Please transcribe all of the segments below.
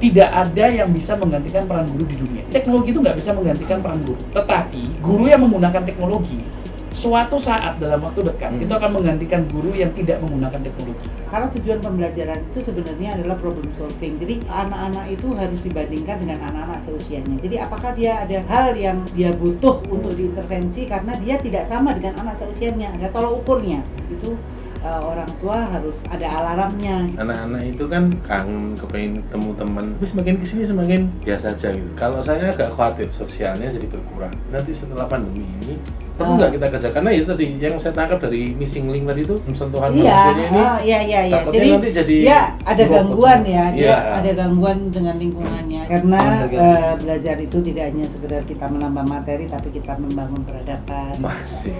tidak ada yang bisa menggantikan peran guru di dunia. Teknologi itu nggak bisa menggantikan peran guru. Tetapi guru yang menggunakan teknologi suatu saat dalam waktu dekat itu akan menggantikan guru yang tidak menggunakan teknologi. Karena tujuan pembelajaran itu sebenarnya adalah problem solving. Jadi anak-anak itu harus dibandingkan dengan anak-anak seusianya. Jadi apakah dia ada hal yang dia butuh untuk diintervensi karena dia tidak sama dengan anak seusianya. Ada tolak ukurnya. Itu orang tua harus ada alarmnya. Anak-anak itu kan kangen, kepengen ketemu teman, tapi semakin kesini semakin biasa aja gitu. Kalau saya agak khawatir sosialnya jadi berkurang. Nanti setelah pandemi ini, perlu nggak kita kerja? Karena itu tadi yang saya tangkap dari missing link tadi itu sentuhan manusianya ini. Iya. Takutnya Jadi nanti jadi dia ada gangguan ya, dia ada gangguan dengan lingkungannya. Karena belajar itu tidak hanya sekedar kita menambah materi, tapi kita membangun peradaban. masih.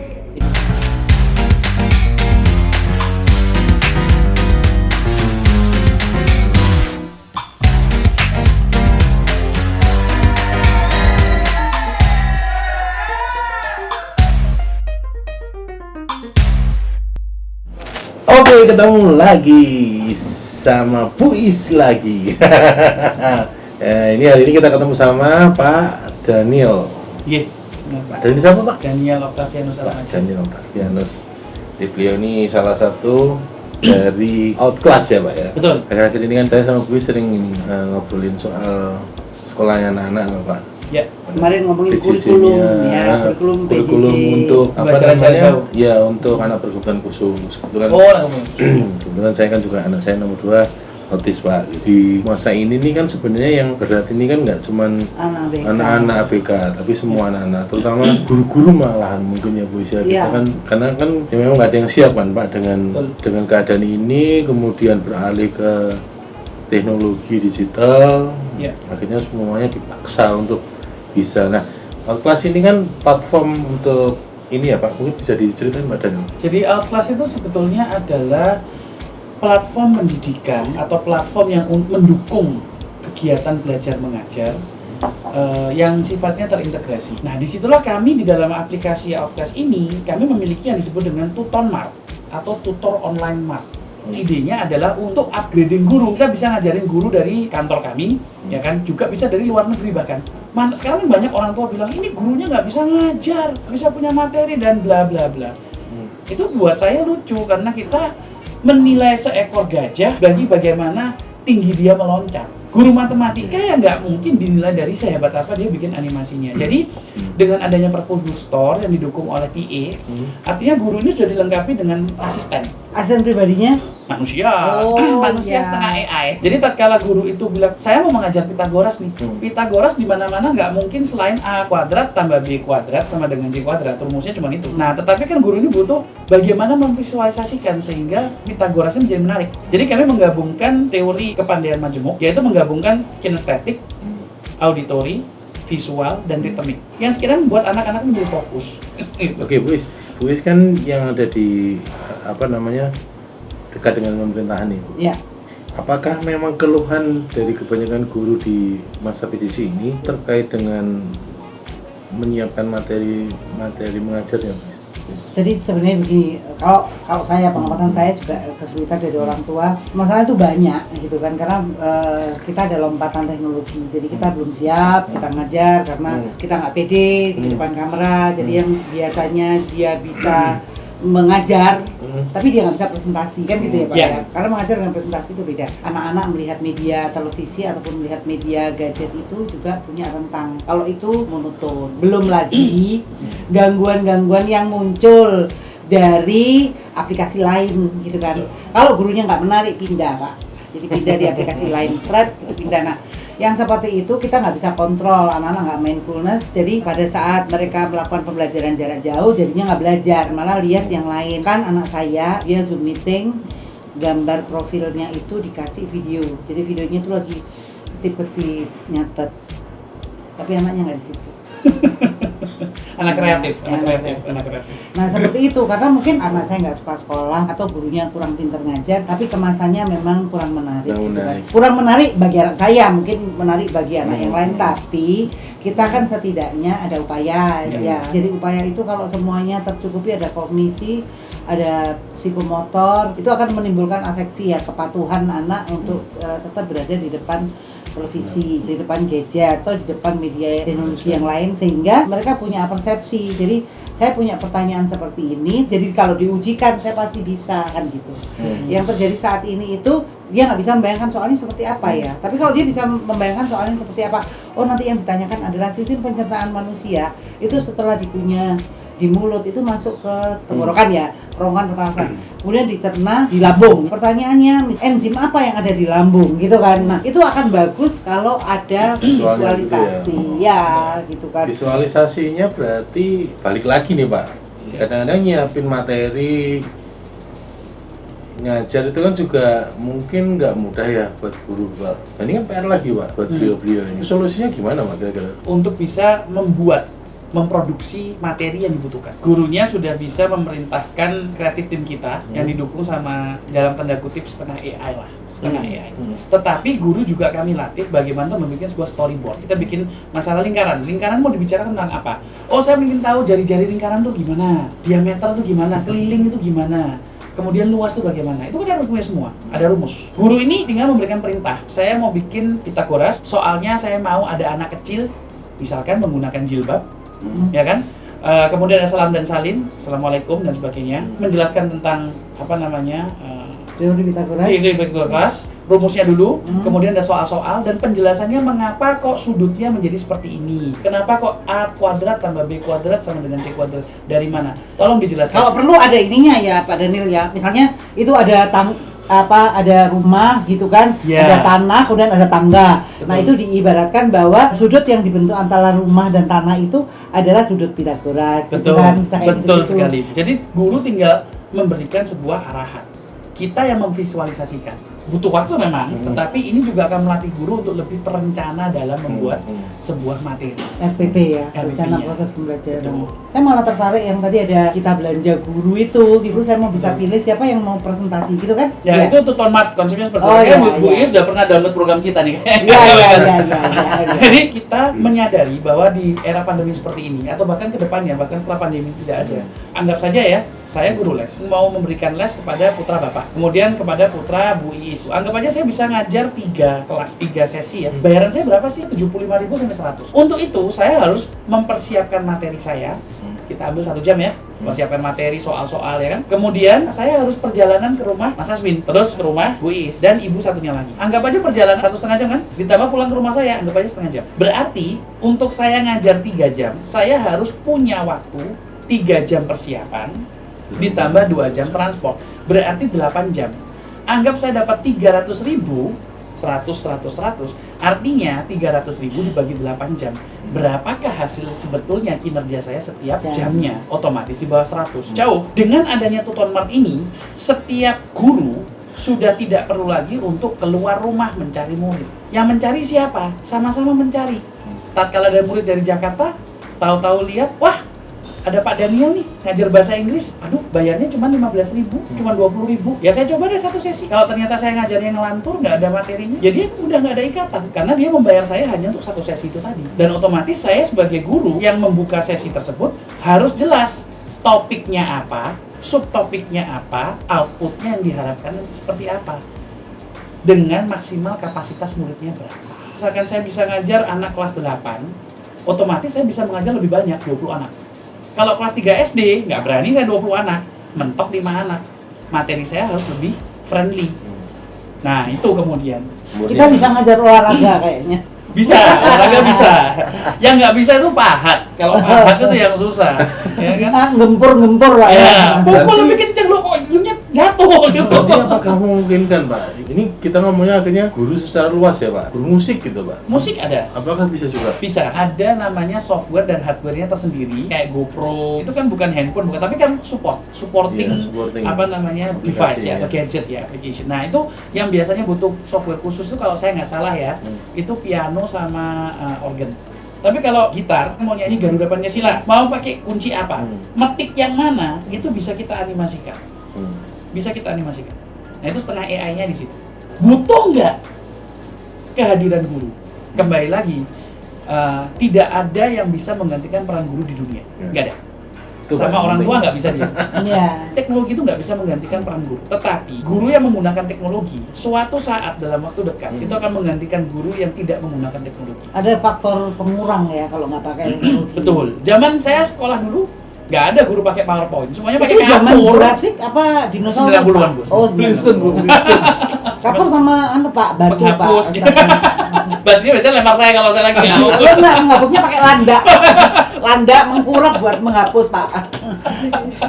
Oke, ketemu lagi sama Puis lagi. Ini hari ini kita ketemu sama Pak Daniel. Iya. Pak Daniel siapa Pak? Daniel Octavianus Pak Daniel Octavianus. Jadi beliau ini salah satu dari Outclass ya Pak ya? Betul. Akhir-akhir ini kan saya sama Puis sering ngobrolin soal sekolahnya anak-anak Pak. Ya. Kemarin ngomongin PJJ-nya, kurikulum untuk apa namanya? Ya, untuk anak berkebutuhan khusus. Kebetulan saya kan juga anak saya nomor 2 autis Pak. Di masa ini nih kan sebenarnya yang berat ini kan nggak cuman anak-anak ABK, tapi semua anak-anak, terutama guru-guru malahan mungkin ya Bu Isya. Kita kan karena kan ya memang nggak ada yang siap kan Pak dengan keadaan ini, kemudian beralih ke teknologi digital. Akhirnya semuanya dipaksa untuk bisa. Nah, Outclass ini kan platform untuk ini ya Pak, mungkin bisa diceritain Mbak Daniel. Jadi Outclass itu sebetulnya adalah platform pendidikan atau platform yang mendukung kegiatan belajar mengajar yang sifatnya terintegrasi. Nah, disitulah kami di dalam aplikasi Outclass ini kami memiliki yang disebut dengan Tutor Mart atau Tutor Online Mart. Idenya adalah untuk upgrading guru. Kita bisa ngajarin guru dari kantor kami, ya kan, juga bisa dari luar negeri bahkan. Sekarang banyak orang tua bilang ini gurunya nggak bisa ngajar, nggak bisa punya materi dan bla bla bla. Itu buat saya lucu karena kita menilai seekor gajah bagi bagaimana tinggi dia meloncat. Guru matematika ya nggak mungkin dinilai dari sehebat apa dia bikin animasinya. Jadi dengan adanya Perpus Store yang didukung oleh PA, artinya guru ini sudah dilengkapi dengan asisten. Asisten pribadinya? Manusia, manusia setengah AI. Jadi tatkala guru itu bilang, saya mau mengajar Pitagoras nih. Pitagoras di mana-mana nggak mungkin selain A kuadrat tambah B kuadrat sama dengan C kuadrat. Rumusnya cuma itu. Nah, tetapi kan guru ini butuh bagaimana memvisualisasikan sehingga Pitagorasnya menjadi menarik. Jadi kami menggabungkan teori kepandaian majemuk, yaitu menggabungkan kinestetik, auditori, visual, dan ritmik. Yang sekiranya membuat anak-anak menjadi fokus. Oke, Bu Is kan yang ada di dekat dengan pemerintahan itu. Ya. Apakah memang keluhan dari kebanyakan guru di masa PJJ ini terkait dengan menyiapkan materi mengajarnya? Jadi sebenarnya begini, kalau saya pengamatan saya juga kesulitan dari orang tua, masalah itu banyak gitu kan, karena kita ada lompatan teknologi, jadi kita belum siap kita ngajar karena kita nggak pede di depan kamera, jadi yang biasanya dia bisa mengajar tapi dia nggak bisa presentasi kan gitu ya Pak ya. Karena mengajar dengan presentasi itu beda. Anak-anak melihat media televisi ataupun melihat media gadget itu juga punya rentang. Kalau itu monoton. Belum lagi gangguan-gangguan yang muncul dari aplikasi lain gitu kan. Kalau gurunya nggak menarik pindah Pak. Jadi pindah di aplikasi lain, itu pindah. Nah, yang seperti itu kita nggak bisa kontrol, anak-anak nggak mindfulness, jadi pada saat mereka melakukan pembelajaran jarak jauh jadinya nggak belajar, malah lihat yang lain. Kan anak saya, dia Zoom meeting, gambar profilnya itu dikasih video, jadi videonya itu lagi ketip-ketip, nyatet, tapi anaknya nggak di situ. anak kreatif. Nah seperti itu, karena mungkin anak saya nggak suka sekolah atau gurunya kurang pintar ngajar, tapi kemasannya memang kurang menarik. Kurang menarik bagi anak saya, mungkin menarik bagi anak yang lain, tapi kita kan setidaknya ada upaya ya. Jadi upaya itu kalau semuanya tercukupi, ada kognisi, ada psikomotor, itu akan menimbulkan afeksi ya, kepatuhan anak untuk tetap berada di depan televisi, di depan gadget atau di depan media teknologi yang lain, sehingga mereka punya persepsi. Jadi saya punya pertanyaan seperti ini, jadi kalau diujikan saya pasti bisa, kan gitu. Yang terjadi saat ini itu dia nggak bisa membayangkan soalnya seperti apa ya. Tapi kalau dia bisa membayangkan soalnya seperti apa, oh nanti yang ditanyakan adalah sistem pencernaan manusia itu setelah dikunyah di mulut itu masuk ke tenggorokan ya, rongga pernafasan. Kemudian dicerna di lambung. Pertanyaannya, enzim apa yang ada di lambung gitu kan. Nah, itu akan bagus kalau ada visualisasi ya, gitu kan. Visualisasinya berarti balik lagi nih, Pak. Kadang-kadang nyiapin materi ngajar itu kan juga mungkin nggak mudah ya buat guru, Pak. Ini kan PR lagi, Pak, buat beliau-beliau ini. Solusinya gimana, Pak, kira-kira? Untuk bisa memproduksi materi yang dibutuhkan. Gurunya sudah bisa memerintahkan kreatif tim kita yang didukung sama dalam tanda kutip setengah AI lah, setengah AI. Tetapi guru juga kami latih bagaimana membuat sebuah storyboard. Kita bikin masalah lingkaran. Lingkaran mau dibicarakan tentang apa? Oh, saya ingin tahu jari-jari lingkaran tuh gimana, diameter tuh gimana, keliling itu gimana. Kemudian luas itu bagaimana? Itu kan ada rumusnya semua, ada rumus. Guru ini tinggal memberikan perintah. Saya mau bikin Pitagoras, soalnya saya mau ada anak kecil, misalkan menggunakan jilbab, ya kan? Kemudian ada salam dan salin, assalamualaikum dan sebagainya, menjelaskan tentang apa namanya teori Pitagoras, rumusnya dulu, kemudian ada soal-soal dan penjelasannya mengapa kok sudutnya menjadi seperti ini, kenapa kok A kuadrat tambah B kuadrat sama dengan C kuadrat, dari mana? Tolong dijelaskan. Kalau perlu ada ininya ya Pak Daniel ya, misalnya itu ada ada rumah gitu kan, ada tanah, kemudian ada tangga. Betul. Nah itu diibaratkan bahwa sudut yang dibentuk antara rumah dan tanah itu adalah sudut Pitagoras. Betul, gitu kan? Betul sekali. Jadi guru tinggal memberikan sebuah arahan, kita yang memvisualisasikan. Butuh waktu memang, tetapi ini juga akan melatih guru untuk lebih terencana dalam membuat sebuah materi. RPP ya, rencana proses pembelajaran. Betul. Saya malah tertarik yang tadi ada kita belanja guru itu, gitu saya mau bisa pilih siapa yang mau presentasi gitu kan? Ya, itu tutor mat, konsepnya seperti itu. Ya, Bu Is sudah pernah download program kita nih. Iya. Jadi kita menyadari bahwa di era pandemi seperti ini, atau bahkan ke depannya, bahkan setelah pandemi tidak ada. Anggap saja ya, saya guru les, mau memberikan les kepada putra Bapak, kemudian kepada putra Bu Is. Anggap aja saya bisa ngajar 3 kelas, 3 sesi ya. Bayaran saya berapa sih? 75.000 sampai 100. Untuk itu, saya harus mempersiapkan materi saya. Kita ambil 1 jam ya, mempersiapkan materi, soal-soal ya kan. Kemudian saya harus perjalanan ke rumah Mas Aswin, terus ke rumah Bu Is dan ibu satunya lagi. Anggap aja perjalanan 1,5 jam kan, ditambah pulang ke rumah saya, anggap aja setengah jam. Berarti untuk saya ngajar 3 jam, saya harus punya waktu 3 jam persiapan, ditambah 2 jam transport, berarti 8 jam. Anggap saya dapat 300.000, 100, artinya 300.000 dibagi 8 jam. Berapakah hasil sebetulnya kinerja saya setiap jamnya? Otomatis di bawah 100. Jauh. Dengan adanya tutor mart ini, setiap guru sudah tidak perlu lagi untuk keluar rumah mencari murid. Yang mencari siapa? Sama-sama mencari. Tatkala ada murid dari Jakarta, tahu-tahu lihat, wah, ada Pak Daniel nih, ngajar bahasa Inggris. Aduh, bayarnya cuma 15.000, cuma 20.000. Ya saya coba deh 1 sesi. Kalau ternyata saya ngajarnya ngelantur, nggak ada materinya, jadi udah nggak ada ikatan. Karena dia membayar saya hanya untuk 1 sesi itu tadi. Dan otomatis saya sebagai guru yang membuka sesi tersebut harus jelas topiknya apa, subtopiknya apa, outputnya yang diharapkan seperti apa. Dengan maksimal kapasitas muridnya berapa. Misalkan saya bisa ngajar anak kelas 8, otomatis saya bisa mengajar lebih banyak, 20 anak. Kalau kelas 3 SD, nggak berani saya 20 anak, mentok 5 anak. Materi saya harus lebih friendly. Nah, itu kemudian. Kita bisa ngajar olahraga kayaknya. Bisa, olahraga bisa. Yang nggak bisa itu pahat. Kalau pahat itu yang susah. Ya kan? Gempur lah ya. Pukul lebih kenceng loh, kok hidungnya jatuh. Jadi apakah memungkinkan Pak? Ini kita ngomongnya akhirnya guru secara luas ya Pak? Guru musik gitu Pak? Musik ada. Apakah bisa juga? Bisa. Ada namanya software dan hardware-nya tersendiri. Kayak GoPro. Itu kan bukan handphone, bukan, tapi kan supporting apa namanya device ya, atau gadget ya, application. Nah itu yang biasanya butuh software khusus itu kalau saya nggak salah ya, itu piano sama organ. Tapi kalau gitar, mau nyanyi Garuda Pancasila, mau pakai kunci apa, metik yang mana, itu bisa kita animasikan. Bisa kita animasikan. Nah itu setengah AI-nya di situ. Butuh nggak kehadiran guru? Kembali lagi, tidak ada yang bisa menggantikan peran guru di dunia. Nggak ada. sama orang tua nggak bisa dia. Iya. Teknologi itu nggak bisa menggantikan peran guru, tetapi guru yang menggunakan teknologi suatu saat dalam waktu dekat itu akan menggantikan guru yang tidak menggunakan teknologi. Ada faktor pengurang ya kalau nggak pakai teknologi. Betul. Zaman saya sekolah dulu nggak ada guru pakai PowerPoint, semuanya pakai Itu zaman kapur. Jurassic apa dinosaurus? 90-an, Bu. Oh, Flintstone, Bu. kapur sama Pak batu Pak. Penghapus. Batunya biasanya lempar saya kalau saya lagi ngapus. Lo nggak menghapusnya pakai landa. Landa mengkurap buat menghapus Pak.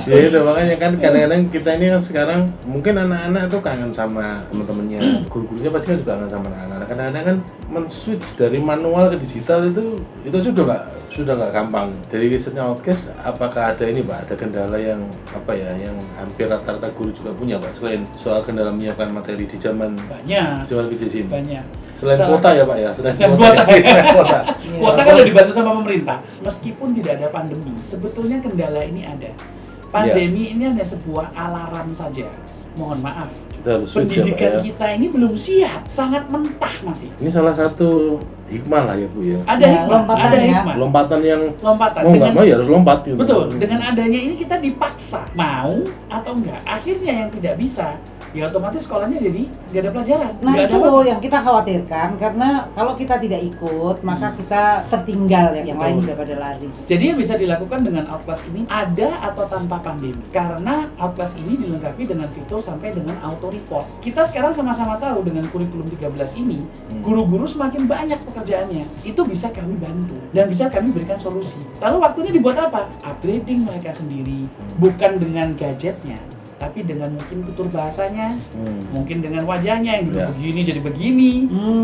Ya itu makanya kan kadang-kadang kita ini kan sekarang mungkin anak-anak tuh kangen sama teman-temannya, guru-gurunya pasti kan juga kangen sama anak-anak. Kadang-kadang kan men-switch dari manual ke digital itu sudah nggak gampang. Dari risetnya Outcast, apakah ada ini Pak, ada kendala yang apa ya, yang hampir rata-rata guru juga punya Pak, selain soal kendala menyiapkan materi di zaman PJJ ini? Banyak. Selain kuota ya Pak ya, Selain kuota. Kuota kan udah dibantu sama pemerintah. Meskipun tidak ada pandemi, sebetulnya kendala ini ada. Pandemi ini hanya sebuah alarm saja. Mohon maaf, pendidikan kita ini belum siap, sangat mentah masih. Ini salah satu hikmah lah ya Bu ya. Ada hikmah, ada hikmah. Lompatan yang lompatan. Mau nggak mau ya harus lompat gitu. Betul. Dengan adanya ini kita dipaksa mau atau enggak. Akhirnya yang tidak bisa, ya otomatis sekolahnya jadi nggak ada pelajaran. Nah nggak itu ada yang kita khawatirkan karena kalau kita tidak ikut maka kita tertinggal ya, yang lain udah pada lari. Jadi yang bisa dilakukan dengan Outclass ini ada atau tanpa pandemi. Karena Outclass ini dilengkapi dengan fitur sampai dengan auto report. Kita sekarang sama-sama tahu dengan kurikulum 13 ini, guru-guru semakin banyak pekerjaannya. Itu bisa kami bantu dan bisa kami berikan solusi. Lalu waktunya dibuat apa? Upgrading mereka sendiri, bukan dengan gadgetnya, tapi dengan mungkin tutur bahasanya, mungkin dengan wajahnya yang dulu begini jadi begini,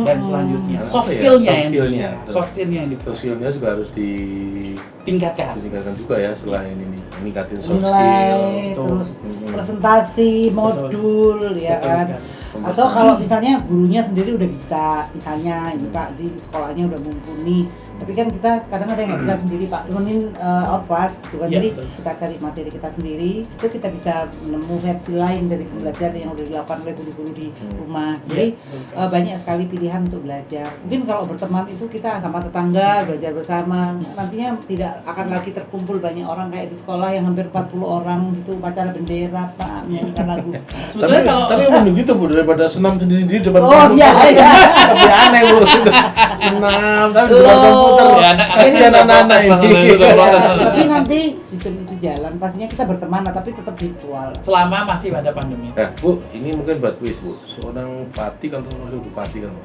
dan selanjutnya soft skillnya yang soft skillnya juga harus ditingkatkan juga ya setelah ini meningkatin soft Nilai, skill, terus presentasi, modul, ya kan. sekali. Atau kalau misalnya gurunya sendiri udah bisa, misalnya ini Pak di sekolahnya udah mumpuni, tapi kan kita kadang ada yang nggak bisa sendiri Pak, temenin Outclass gitu kan. Jadi kita cari materi kita sendiri, itu kita bisa menemu versi lain dari belajar yang udah dilakukan oleh guru-guru di rumah. Jadi banyak sekali pilihan untuk belajar. Mungkin kalau berteman itu kita sama tetangga belajar bersama, nantinya tidak akan lagi terkumpul banyak orang kayak di sekolah yang hampir 40 orang gitu, upacara bendera Pak, menyanyikan lagu. Sebetulnya tapi emang gitu Bu, daripada senam sendiri depan komputer. Oh iya. Lebih aneh Bu. Senam tapi di depan komputer. Kasihan anak-anak ini. Tapi nanti sistem itu jalan, pastinya kita berteman tapi tetap virtual. Selama masih ada pandemi. Nah, Bu, ini mungkin buat kuis Bu. Seorang Pati kan bupati kan,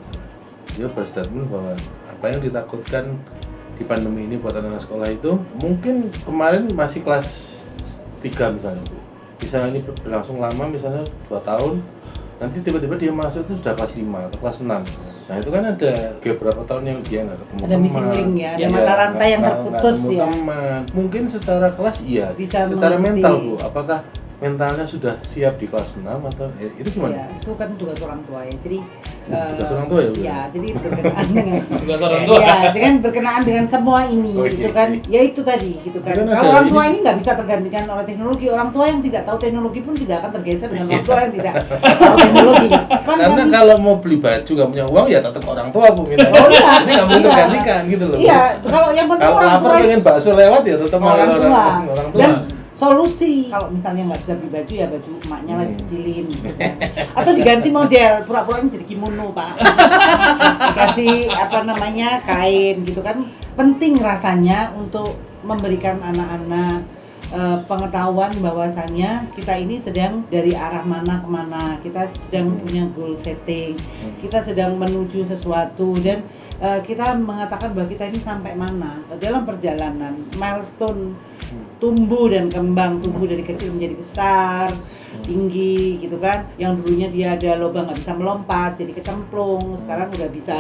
dia berstatement bahwa apa yang ditakutkan di pandemi ini buat anak-anak sekolah itu mungkin kemarin masih kelas 3 misalnya Bu. Misalnya ini berlangsung lama, misalnya 2 tahun, nanti tiba-tiba dia masuk itu sudah kelas 5 atau kelas 6. Nah itu kan ada beberapa tahun yang dia nggak ketemu ada missing link ya, ada mata rantai yang terputus ya. Teman. Mungkin secara kelas iya, bisa secara mengerti. mental Bu, apakah mentalnya sudah siap di kelas 6 atau itu gimana? Ya, itu kan tugas orang tua ya. Jadi tugas orang tua ya Bu? Ya, jadi berkenaan dengan tugas orang tua. Ya, dengan berkenaan dengan semua ini gitu kan. Ya itu tadi gitu kan. Kalau orang tua ini nggak bisa tergantikan oleh teknologi. Orang tua yang tidak tahu teknologi pun tidak akan tergeser dengan orang tua yang tidak tahu teknologi. Karena kalau mau beli baju nggak punya uang ya tetap orang tua Bu minta. Oh iya. Ini nggak boleh tergantikan gitu loh. Iya, kalau yang penting kalau orang lapar tua pengen bakso lewat ya tetap orang tua. Dan tua. Solusi kalau misalnya nggak bisa beli baju ya baju emaknya lagi kecilin gitu kan. Atau diganti model, pura-puranya jadi kimono Pak, dikasih apa namanya kain gitu kan. Penting rasanya untuk memberikan anak-anak pengetahuan bahwasannya kita ini sedang dari arah mana kemana, kita sedang punya goal setting, kita sedang menuju sesuatu, dan kita mengatakan bahwa kita ini sampai mana dalam perjalanan milestone tumbuh dan kembang, tumbuh dari kecil menjadi besar, tinggi gitu kan. Yang dulunya dia ada lubang nggak bisa melompat jadi kecemplung, sekarang udah bisa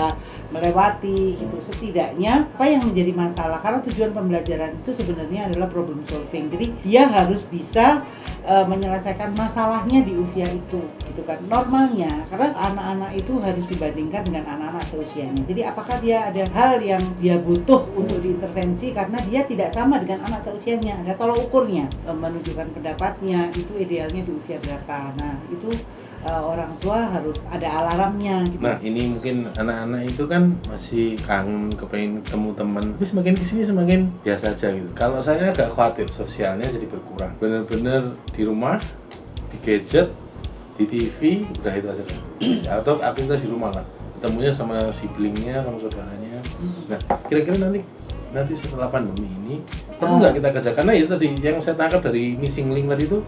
melewati gitu. Setidaknya apa yang menjadi masalah, karena tujuan pembelajaran itu sebenarnya adalah problem solving, jadi dia harus bisa menyelesaikan masalahnya di usia itu gitu kan. Normalnya karena anak-anak itu harus dibandingkan dengan anak-anak seusianya, jadi apakah dia ada hal yang dia butuh untuk diintervensi karena dia tidak sama dengan anak seusianya, ada tolok ukurnya, menunjukkan pendapatnya itu idealnya di usia berapa. Nah itu orang tua harus ada alarmnya gitu. Nah ini mungkin anak-anak itu kan masih kangen kepengen ketemu teman, tapi semakin kesini semakin biasa aja gitu. Kalau saya agak khawatir sosialnya jadi berkurang, bener-bener di rumah, di gadget, di TV, udah itu aja kan. Atau aktivitas di rumah lah, ketemunya sama siblingnya, sama saudaranya. Nah kira-kira nanti setelah pandemi ini perlu nggak kita kerja, karena itu tadi yang saya tangkap dari missing link tadi itu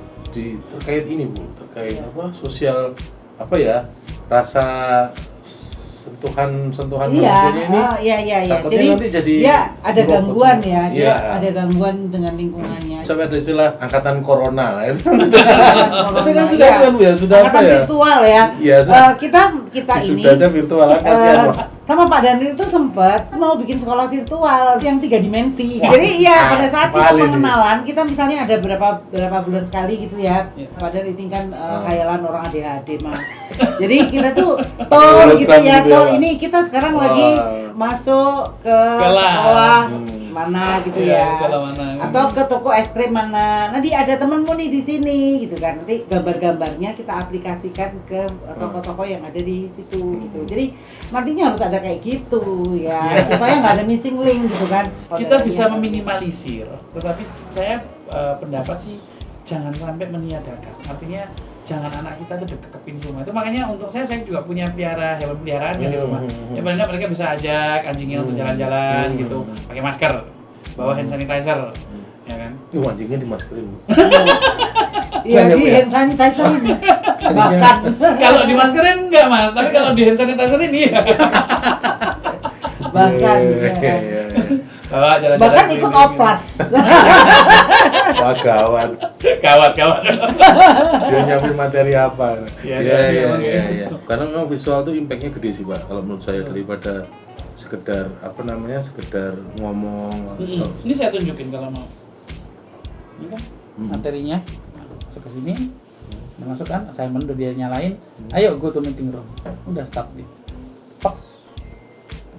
terkait ini Bu, terkait apa sosial apa ya, rasa sentuhan manusianya ini. Iya. Takutnya nanti jadi ada gangguan ya, dia ada gangguan dengan lingkungannya. Sampai ada istilah angkatan corona lah itu. Tapi kan sudah kan ya, sudah apa ya? Virtual ya. Iya, kita ini sudah aja virtual kan kasihan. Sama Pak Daniel itu sempat mau bikin sekolah virtual yang 3 dimensi. Jadi ya pada saat kita pengenalan, kita misalnya ada berapa bulan sekali gitu ya. Pak Daniel itu kan khayalan orang ADHD mah. Jadi kita tuh gitu ya, ini kita sekarang lagi masuk ke sekolah mana gitu ya, atau ke toko es krim mana. Nanti ada temenmu nih di sini gitu kan. Nanti gambar-gambarnya kita aplikasikan ke toko-toko yang ada di situ gitu. Jadi nantinya harus ada kayak gitu ya, supaya nggak ada missing link gitu kan. Kita bisa meminimalisir, tetapi saya pendapat sih jangan sampai meniadakan. Artinya jangan anak kita tuh deket ke pintu rumah. Itu makanya untuk saya juga punya hewan peliharaan kan di rumah. Ya paling mereka bisa ajak anjingnya untuk jalan-jalan gitu, pakai masker, bawa hand sanitizer, ya kan? Anjingnya dimaskerin. Iya, di hand sanitizer ini. Bahkan kalau dimaskerin enggak Mas, tapi kalau di hand sanitizer ini ya. Bahkan bahkan ikut oplas. Wah gawat. Dia nyampe materi apa? Iya. Karena memang visual tuh impactnya gede sih Pak. Kalau menurut saya daripada sekedar ngomong. Ini saya tunjukin kalau mau. Ini kan materinya. Masuk ke sini. Masuk kan, assignment udah dia nyalain. Ayo go to meeting room. Udah start nih.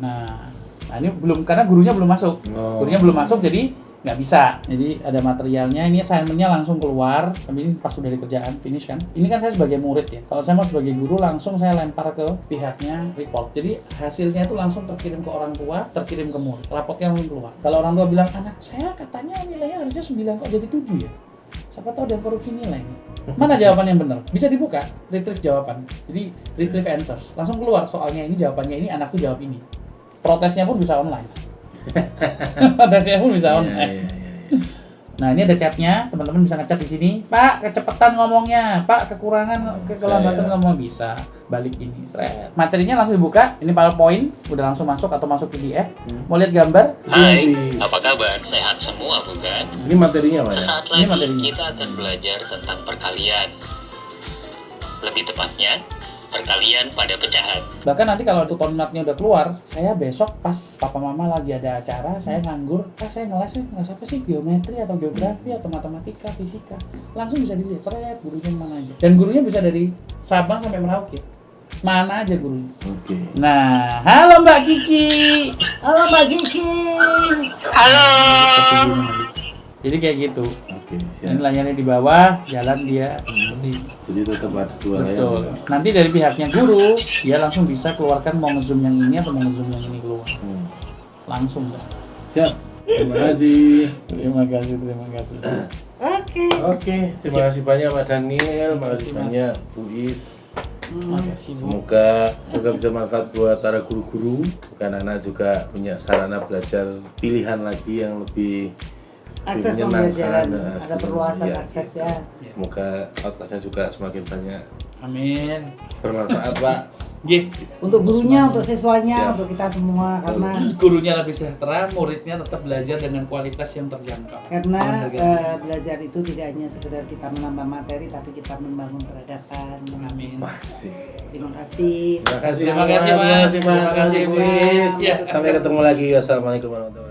Nah ini belum, karena gurunya belum masuk. Gurunya belum masuk jadi nggak bisa. Jadi ada materialnya, ini assignment-nya langsung keluar. Tapi ini pas sudah dikerjaan finish kan. Ini kan saya sebagai murid ya. Kalau saya mau sebagai guru langsung saya lempar ke pihaknya report. Jadi hasilnya itu langsung terkirim ke orang tua, terkirim ke murid. Raportnya langsung keluar. Kalau orang tua bilang anak saya katanya nilainya harusnya 9 kok jadi 7 ya. Siapa tahu ada korupsi nilai nih. Mana jawaban yang benar? Bisa dibuka, retrieve jawaban. Jadi retrieve answers. Langsung keluar soalnya ini, jawabannya ini, anakku jawab ini. Protesnya pun bisa online. Iya. Nah ini ada chatnya, teman-teman bisa ngechat di sini. Pak, kecepatan ngomongnya, Pak, kelambatan ngomong, bisa balik ini. Materinya langsung dibuka. Ini PowerPoint, udah langsung masuk atau masuk PDF. Mau lihat gambar? Hai, apa kabar? Sehat semua bukan? Ini materinya Pak. Sesaat lagi kita akan belajar tentang perkalian. Lebih tepatnya, perkalian pada pecahan. Bahkan nanti kalau tutorial matnya udah keluar, saya besok pas papa mama lagi ada acara, saya nganggur, saya ngeles apa sih, geometri atau geografi atau matematika, fisika, langsung bisa dilihat, gurunya mana aja. Dan gurunya bisa dari Sabang sampai Merauke, mana aja gurunya. Oke. Nah, halo Mbak Kiki. Halo Mbak Kiki. Halo. Jadi kayak gitu. Oke, siap. Ini layarnya di bawah, jalan dia Jadi tetap ada 2 layar. betul. Nanti dari pihaknya guru, dia langsung bisa keluarkan mau nge-zoom yang ini atau mau nge-zoom yang ini keluar. Langsung kan. Siap. Terima kasih. Terima kasih. Oke. Terima kasih banyak Pak Daniel, terima kasih banyak Bu Is. Makasih Bu. Semoga bisa manfaat buat para guru-guru, anak-anak juga punya sarana belajar pilihan lagi yang lebih Akses pembelajaran, ada perluasan akses ya. Semoga outcastnya juga semakin banyak. Amin. Bermanfaat Pak. Untuk gurunya, untuk siswanya, Siap. untuk kita semua, karena Gurunya lebih sejahtera, muridnya tetap belajar dengan kualitas yang terjangkau. karena belajar itu tidak hanya sekedar kita menambah materi, tapi kita membangun peradaban. Amin. Masih. Terima kasih. Terima kasih Terima kasih, Mas. Terima kasih Mas. Terima kasih, Bu Bu Is. Is. Ya. Sampai ketemu lagi. Wassalamualaikum warahmatullahi wabarakatuh.